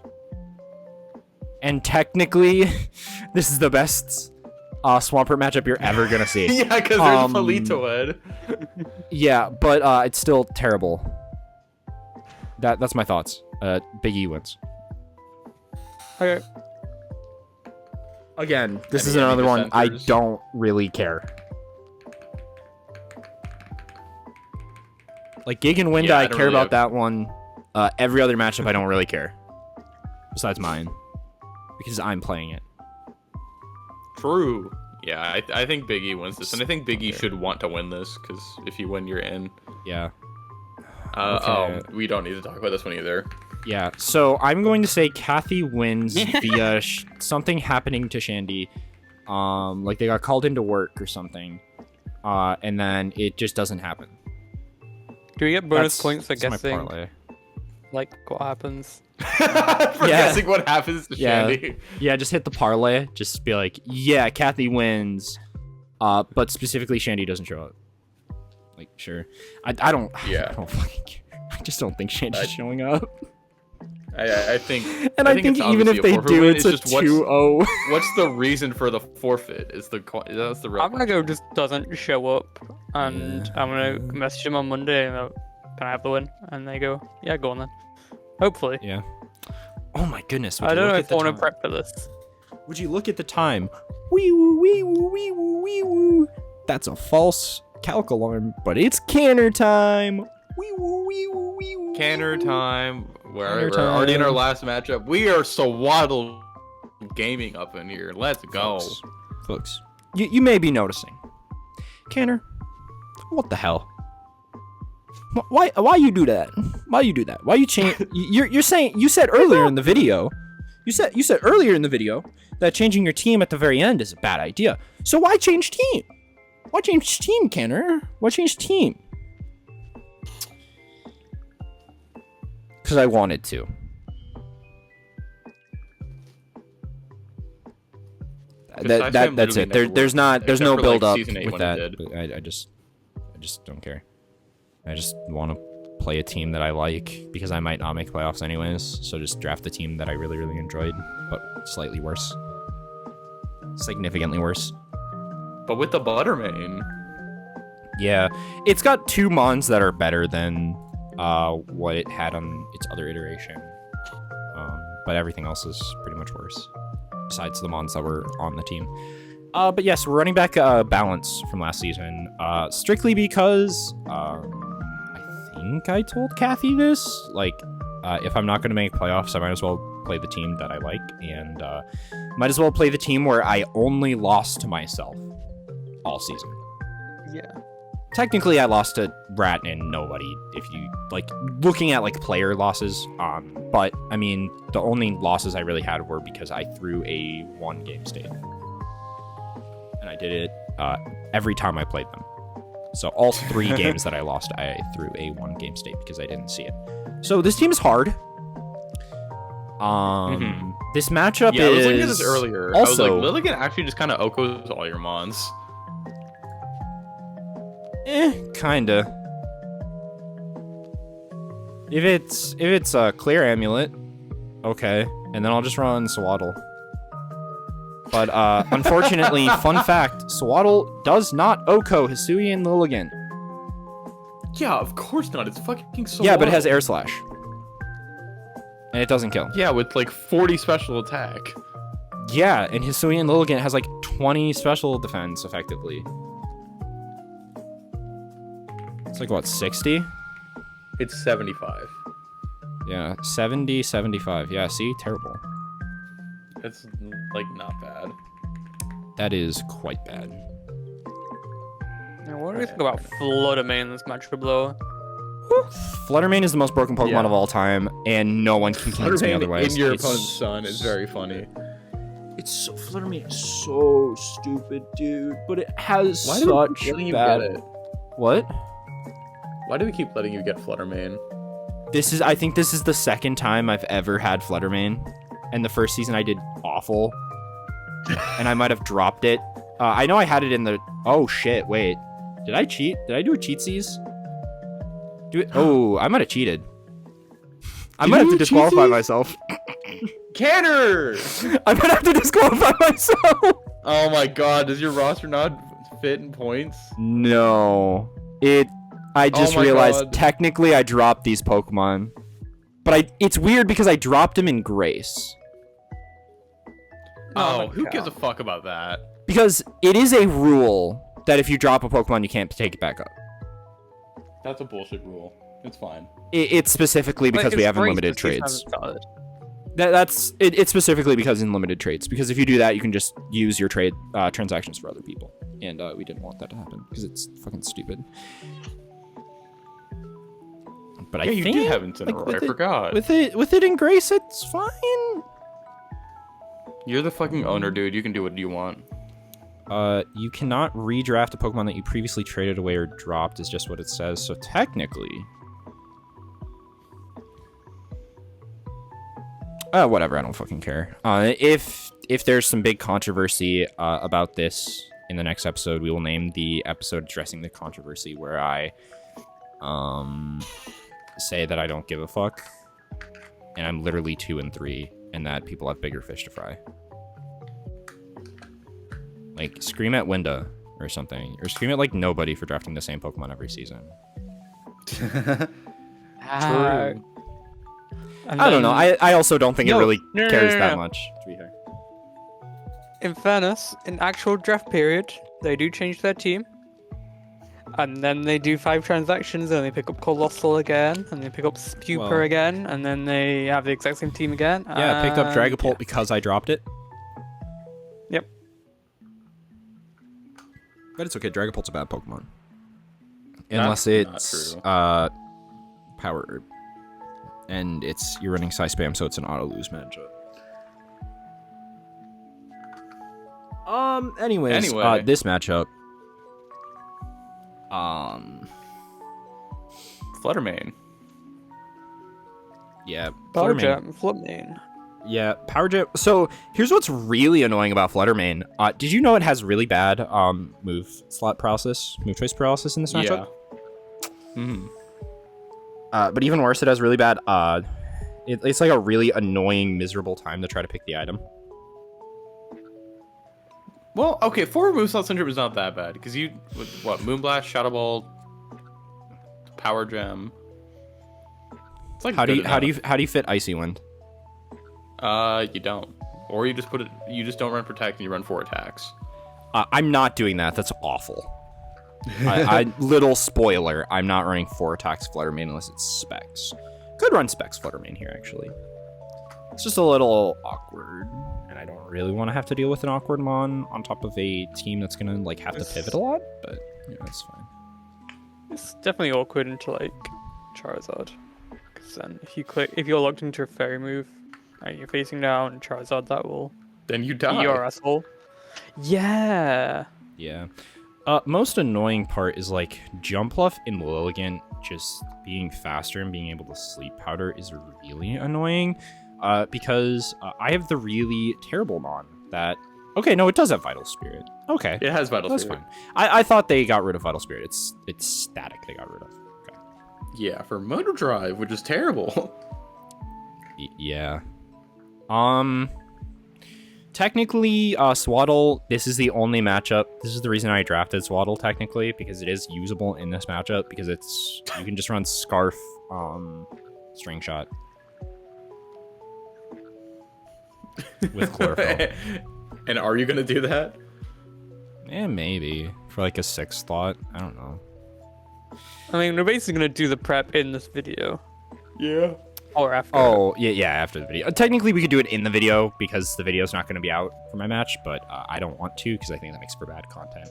Speaker 1: And technically, this is the best Swampert matchup you're ever gonna see.
Speaker 2: Yeah, because there's Politoed.
Speaker 1: Yeah, but it's still terrible. That's my thoughts. Biggie wins.
Speaker 3: Okay.
Speaker 1: Again, this
Speaker 2: Any-
Speaker 1: is
Speaker 2: any
Speaker 1: another one I
Speaker 2: dissenters?
Speaker 1: don't really care. Like Gig and Winda,
Speaker 2: Yeah, I
Speaker 1: I
Speaker 2: don't
Speaker 1: care
Speaker 2: really
Speaker 1: about that one. Every other matchup, I don't really care. Besides mine, because I'm playing it.
Speaker 2: True. Yeah, I think Biggie wins this, and I think Biggie
Speaker 1: Okay.
Speaker 2: should want to win this because if you win, you're in.
Speaker 1: Yeah.
Speaker 2: Oh, we don't need to talk about this one either.
Speaker 1: Yeah. So I'm going to say Kathy wins via something happening to Shandy. Like they got called into work or something. And then it just doesn't happen.
Speaker 3: Do we get bonus
Speaker 1: That's-
Speaker 3: points for
Speaker 1: that's my
Speaker 3: guessing
Speaker 1: parlay.
Speaker 3: like what happens?
Speaker 2: For guessing what happens to
Speaker 1: Yeah.
Speaker 2: Shandy.
Speaker 1: Yeah, just hit the parlay. Just be like, yeah, Kathy wins. But specifically, Shandy doesn't show up. Like, sure. I don't.
Speaker 2: Yeah.
Speaker 1: I don't fucking care. I just don't think Shandy's
Speaker 2: I-
Speaker 1: showing up.
Speaker 2: I think.
Speaker 1: And I think
Speaker 2: it's
Speaker 1: even if
Speaker 2: obviously
Speaker 1: they
Speaker 2: forfeit
Speaker 1: do,
Speaker 2: win,
Speaker 1: it's a
Speaker 2: just
Speaker 1: 2-0.
Speaker 2: what's the reason for the forfeit? That's the real
Speaker 3: I'm gonna go just doesn't show up, and I'm gonna message him on Monday and go, can I have the win? And they go, yeah, go on then. Hopefully.
Speaker 1: Yeah. Oh my goodness. would
Speaker 3: I
Speaker 1: you
Speaker 3: don't
Speaker 1: look
Speaker 3: know
Speaker 1: at
Speaker 3: if
Speaker 1: the
Speaker 3: I want to
Speaker 1: time?
Speaker 3: prep for this.
Speaker 1: Would you look at the time? Wee woo, wee woo, wee woo, wee woo. That's a false calc alarm, but it's canner time. Wee woo, wee woo, wee woo.
Speaker 2: Canner time.
Speaker 1: Canner
Speaker 2: We're already in our
Speaker 1: time.
Speaker 2: last matchup. We are Swaddle gaming up in here. Let's go.
Speaker 1: Folks, you may be noticing. Canner, what the hell? Why you do that? Why you do that? Why you change? You're saying you said earlier in the video. You said earlier in the video that changing your team at the very end is a bad idea. So why change team? Why change team, Canner? Why change team? Because I wanted to. That's it. There's no build up with that. I just don't care. I just want to play a team that I like because I might not make playoffs anyways. So just draft the team that I really enjoyed, but slightly worse, significantly worse.
Speaker 2: But with the Buttermane.
Speaker 1: Yeah, it's got 2 mons that are better than what it had on its other iteration, but everything else is pretty much worse. Besides the mons that were on the team. But yes, we're running back balance from last season, strictly because I think I told Kathy this. Like, if I'm not going to make playoffs, I might as well play the team that I like, and might as well play the team where I only lost to myself all season.
Speaker 3: Yeah.
Speaker 1: Technically, I lost to Rat and nobody, if you, like, looking at, like, player losses. But, I mean, the only losses I really had were because I threw a 1-game state. And I did it every time I played them. So all 3 games that I lost, I threw a 1-game state because I didn't see it. So this team is hard. This matchup
Speaker 2: Yeah, I was looking at
Speaker 1: is
Speaker 2: this earlier.
Speaker 1: also
Speaker 2: I was like, Lilligan actually just kind of Okos all your mons.
Speaker 1: kinda. If it's a clear amulet, okay, and then I'll just run Swaddle. But unfortunately, fun fact, Swaddle does not Oko Hisui and Lilligan.
Speaker 2: Yeah, of course not. It's fucking so.
Speaker 1: Yeah, but it has Air Slash. And it doesn't kill.
Speaker 2: Yeah, with like 40 special attack.
Speaker 1: Yeah, and Hisui and Lilligan has like 20 special defense effectively. It's like what, 60?
Speaker 2: It's 75.
Speaker 1: Yeah, 70, 75. Yeah, see? Terrible.
Speaker 2: It's like not bad.
Speaker 1: That is quite bad.
Speaker 3: Now, what do you think about Fluttermane in this matchup, though?
Speaker 1: Fluttermane is the most broken Pokemon
Speaker 2: Yeah.
Speaker 1: of all time, and no one can convince me otherwise.
Speaker 2: in your
Speaker 1: It's
Speaker 2: opponent's son is very funny.
Speaker 1: It's so, Fluttermane is so stupid, dude. But it has
Speaker 2: Why do we
Speaker 1: such
Speaker 2: keep letting you
Speaker 1: bad.
Speaker 2: get it?
Speaker 1: What?
Speaker 2: Why do we keep letting you get Fluttermane?
Speaker 1: I think this is the second time I've ever had Fluttermane, and the first season I did awful, and I might have dropped it. I know I had it in the. Oh shit! Wait, did I cheat? Did I do a cheatsies? Do it. Oh, I might have cheated. I might have to disqualify myself.
Speaker 2: Canner!
Speaker 1: I might have to disqualify myself.
Speaker 2: Oh my god, does your roster not fit in points?
Speaker 1: No, I just
Speaker 2: my
Speaker 1: realized
Speaker 2: God.
Speaker 1: technically I dropped these Pokemon, but it's weird because I dropped them in Grace.
Speaker 2: Oh, who gives a fuck about that?
Speaker 1: Because it is a rule that if you drop a Pokemon, you can't take it back up.
Speaker 2: That's a bullshit rule. It's fine.
Speaker 1: It's specifically because we have unlimited trades. It's specifically because in limited trades. Because if you do that, you can just use your trade transactions for other people, and we didn't want that to happen because it's fucking stupid. But
Speaker 2: Yeah,
Speaker 1: I
Speaker 2: you
Speaker 1: think
Speaker 2: do have Incineroar, I forgot.
Speaker 1: with it in Grace, it's fine.
Speaker 2: You're the fucking owner, dude. You can do what you want.
Speaker 1: You cannot redraft a Pokemon that you previously traded away or dropped is just what it says. So technically, whatever. I don't fucking care. If there's some big controversy about this in the next episode, we will name the episode addressing the controversy where I say that I don't give a fuck, and I'm literally 2 and 3, and that people have bigger fish to fry. Like, scream at Winda or something. Or scream at, like, nobody for drafting the same Pokemon every season.
Speaker 2: True.
Speaker 1: I don't know. I also don't think it really cares that much, to be fair.
Speaker 3: In fairness, in actual draft period, they do change their team. And then they do 5 transactions, and they pick up Colossal again, and they pick up Spuper again, and then they have the exact same team again.
Speaker 1: Yeah, I picked up Dragapult because I dropped it.
Speaker 3: Yep.
Speaker 1: But it's okay. Dragapult's a bad Pokemon.
Speaker 2: That's
Speaker 1: Unless it's
Speaker 2: not
Speaker 1: Power Herb. And you're running Psy Spam, so it's an auto-lose matchup. Anyways,
Speaker 2: Anyway.
Speaker 1: this matchup.
Speaker 2: Fluttermane.
Speaker 1: Yeah,
Speaker 3: Power
Speaker 1: Fluttermane.
Speaker 3: Jam, Fluttermane.
Speaker 1: Yeah, Power Jam. So here's what's really annoying about Fluttermane. Did you know it has really bad move choice paralysis in this matchup?
Speaker 2: Yeah. Mm-hmm.
Speaker 1: But even worse, it has really bad. It's like a really annoying, miserable time to try to pick the item.
Speaker 2: Well, okay, 4 moveset syndrome is not that bad because you Moonblast, Shadow Ball, Power Gem. It's like
Speaker 1: How do you fit Icy Wind?
Speaker 2: You don't, or you just put it. You just don't run Protect and you run 4 attacks.
Speaker 1: I'm not doing that. That's awful. Little spoiler. I'm not running 4 attacks Fluttermane unless it's Specs. Could run Specs Fluttermane here actually. It's just a little awkward, and I don't really want to have to deal with an awkward Mon on top of a team that's gonna like have to pivot a lot. But yeah, that's fine.
Speaker 3: It's definitely awkward into like Charizard, because then if you're locked into a Fairy move, and you're facing down Charizard, that will
Speaker 2: Then you
Speaker 3: be
Speaker 2: die.
Speaker 3: your asshole. Yeah.
Speaker 1: Yeah. Most annoying part is like Jumpluff and Lilligant just being faster and being able to Sleep Powder is really annoying. Because I have the really terrible Mon that... Okay, no, it does have Vital Spirit. Okay.
Speaker 2: It has Vital
Speaker 1: That's
Speaker 2: Spirit.
Speaker 1: fine. I thought they got rid of Vital Spirit. It's static they got rid of. Okay.
Speaker 2: Yeah, for Motor Drive, which is terrible.
Speaker 1: Yeah. Technically, Swaddle, this is the only matchup. This is the reason I drafted Swaddle, technically, because it is usable in this matchup, because you can just run Scarf, String Shot. With Chlorophyll.
Speaker 2: And are you gonna do that?
Speaker 1: Yeah, maybe. For like a 6th thought. I don't know.
Speaker 3: I mean, we're basically gonna do the prep in this video.
Speaker 2: Yeah.
Speaker 3: Or after.
Speaker 1: Oh, yeah, after the video. Technically, we could do it in the video because the video's not going to be out for my match, but I don't want to because I think that makes for bad content.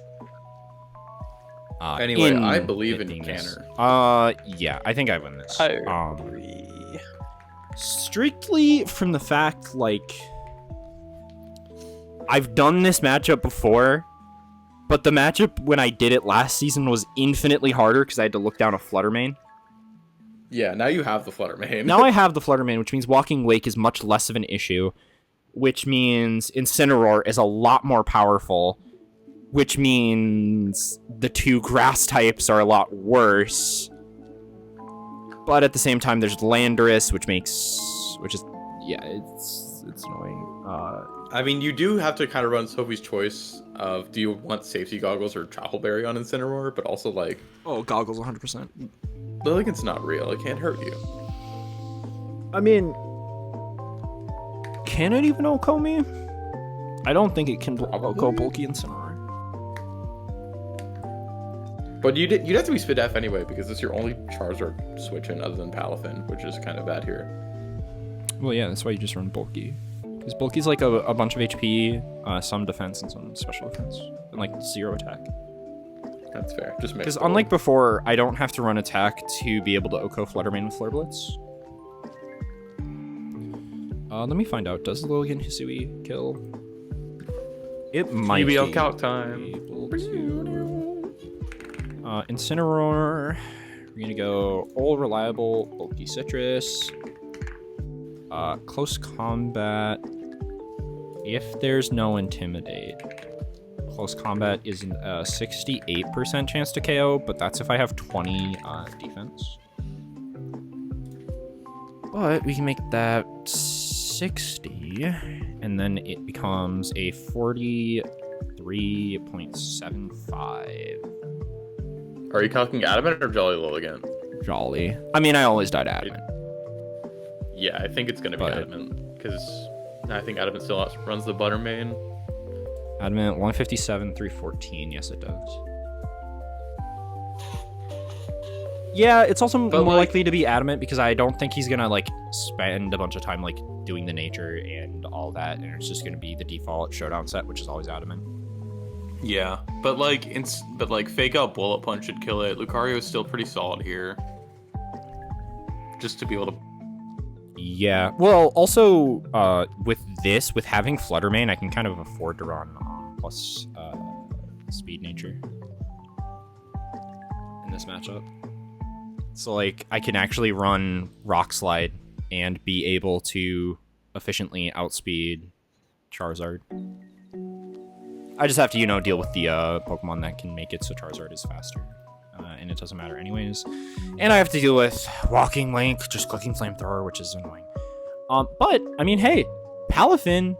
Speaker 2: Anyway, I believe in Canner.
Speaker 1: Yeah, I think I win this.
Speaker 3: I agree.
Speaker 1: Strictly from the fact, like, I've done this matchup before, but the matchup when I did it last season was infinitely harder because I had to look down a Flutter main.
Speaker 2: Yeah, now you have the Flutter main.
Speaker 1: Now I have the Flutter main, which means Walking Wake is much less of an issue, which means Incineroar is a lot more powerful, which means the two grass types are a lot worse. But at the same time, there's Landorus, which is, yeah, it's annoying.
Speaker 2: I mean, you do have to kind of run Sophie's choice of do you want safety goggles or Travel Berry on Incineroar, but also like,
Speaker 1: Oh, goggles 100%.
Speaker 2: Lilligant's not real. It can't hurt you.
Speaker 1: I mean, can it even OHKO me? I don't think it can OHKO Bulky Incineroar.
Speaker 2: But you'd have to be Spit F anyway, because it's your only Charizard switch-in other than Palafin, which is kind of bad here.
Speaker 1: Well, yeah, that's why you just run Bulky. Because Bulky's like a bunch of HP, some defense, and some special defense. And like 0 attack.
Speaker 2: That's fair. Just
Speaker 1: Because unlike before, I don't have to run attack to be able to OHKO Fluttermane with Flare Blitz. Let me find out. Does Lilligant Hisui kill? It might
Speaker 2: UBL
Speaker 1: be
Speaker 2: calc time.
Speaker 1: able to. Incineroar. We're gonna go All Reliable, Bulky Citrus. Close Combat. If there's no Intimidate. Close Combat is a 68% chance to KO, but that's if I have 20 defense. But we can make that 60, and then it becomes a 43.75.
Speaker 2: Are you calcing Adamant or Jolly Lilligant?
Speaker 1: Jolly. I mean, I always died Adamant.
Speaker 2: Yeah, I think it's going to be Adamant, because I think Adamant still runs the Butter main.
Speaker 1: Adamant 157, 314. Yes, it does. Yeah, it's also more likely to be Adamant because I don't think he's gonna like spend a bunch of time like doing the nature and all that, and it's just gonna be the default showdown set, which is always Adamant.
Speaker 2: Yeah, but like fake out Bullet Punch should kill it. Lucario is still pretty solid here. Just to be able to.
Speaker 1: Yeah. Well, also with having Fluttermane, I can kind of afford to run plus speed nature in this matchup. So like I can actually run Rock Slide and be able to efficiently outspeed Charizard. I just have to, deal with the Pokemon that can make it so Charizard is faster. And it doesn't matter anyways. And I have to deal with Walking Link, just clicking Flamethrower, which is annoying. But, I mean, hey, Palafin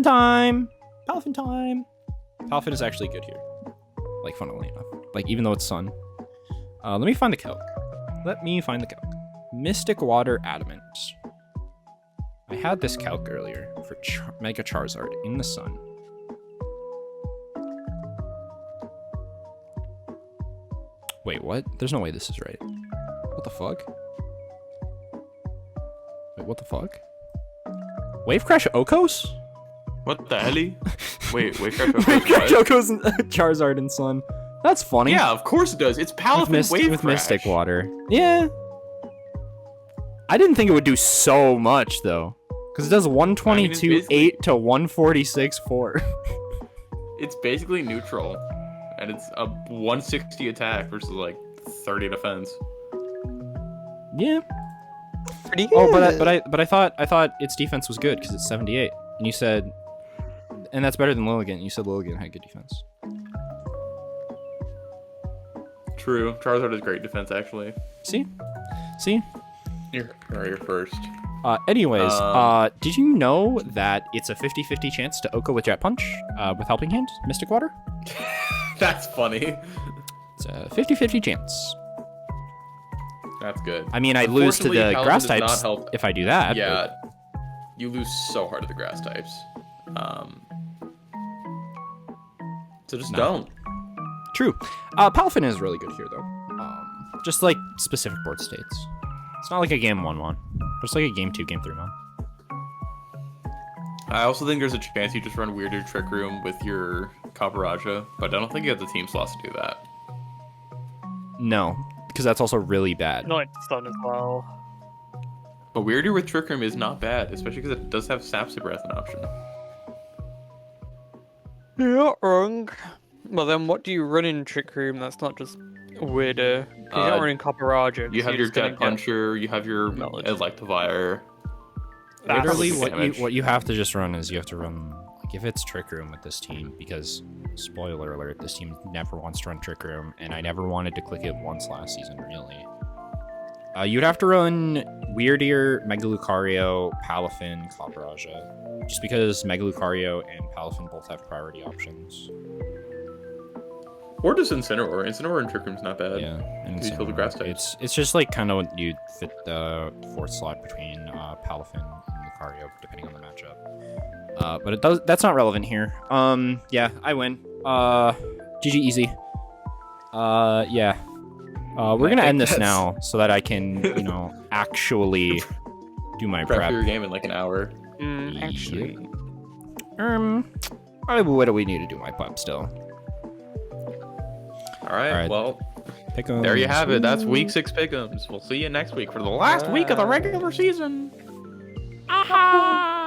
Speaker 1: time! Palafin is actually good here. Like, funnily enough. Like, even though it's Sun. Let me find the calc. Mystic Water Adamant. I had this calc earlier for Mega Charizard in the Sun. Wait, what? There's no way this is right. What the fuck? Wait, what the fuck? Wave Crash Okos?
Speaker 2: What the hell? Wait, Wave Crash
Speaker 1: Wave Crash
Speaker 2: Okos?
Speaker 1: Okos and Charizard and Sun. That's funny.
Speaker 2: Yeah, of course it does. It's Palafin Wave
Speaker 1: with
Speaker 2: Crash.
Speaker 1: Mystic Water. Yeah. I didn't think it would do so much though, because it does 122 8 to 146 4.
Speaker 2: It's basically neutral, and it's a 160 attack versus like 30 defense.
Speaker 1: Yeah.
Speaker 3: Pretty good.
Speaker 1: Oh, but I thought its defense was good because it's 78, and you said, and that's better than Lilligant. You said Lilligant had good defense.
Speaker 2: True. Charizard has great defense, actually.
Speaker 1: See.
Speaker 2: You're first.
Speaker 1: Anyways, did you know that it's a 50-50 chance to OHKO with Jet Punch with Helping Hand, Mystic Water?
Speaker 2: That's funny.
Speaker 1: It's a 50-50 chance.
Speaker 2: That's good.
Speaker 1: I mean, I lose to the
Speaker 2: Paladin
Speaker 1: grass
Speaker 2: does not
Speaker 1: types
Speaker 2: help.
Speaker 1: if I do that.
Speaker 2: Yeah, you lose so hard to the grass types. So just don't.
Speaker 1: True. Palafin is really good here, though. Just like specific board states. It's not like a game 1-1. Just like a game 2, game 3 mod.
Speaker 2: I also think there's a chance you just run Weirder Trick Room with your Cathybara, but I don't think you have the team slots to do that.
Speaker 1: No, because that's also really bad.
Speaker 3: Not Sun as well.
Speaker 2: But Weirder with Trick Room is not bad, especially because it does have Sap Super as an option.
Speaker 3: You're not wrong. Well, then what do you run in Trick Room that's not just weirder? You're not running Cathybara.
Speaker 2: You have your Jet Puncher, you have your
Speaker 3: Knowledge.
Speaker 2: Electivire.
Speaker 1: Literally,
Speaker 2: damage.
Speaker 1: what you have to just run is you have to run, like, if it's Trick Room with this team, because, spoiler alert, this team never wants to run Trick Room, and I never wanted to click it once last season, really. You'd have to run Weirdeer, Mega Lucario, Palafin, Cathybara, just because Mega Lucario and Palafin both have priority options.
Speaker 2: Or just Incineroar. Incineroar and Trick Room's not bad.
Speaker 1: Yeah, and
Speaker 2: You kill the grass types.
Speaker 1: it's just like kind of you'd fit the 4th slot between Palafin and Lucario, depending on the matchup. But it does. That's not relevant here. Yeah, I win. GG easy. Yeah. We're gonna end this now so that I can, actually do my
Speaker 2: Prep
Speaker 1: prep.
Speaker 2: for your game in like an hour.
Speaker 3: Actually.
Speaker 1: What do we need to do my prep still?
Speaker 2: All right. Well,
Speaker 1: Pickems.
Speaker 2: there you have it. That's week 6 Pickems. We'll see you next week for the last week of the regular season.
Speaker 1: Aha!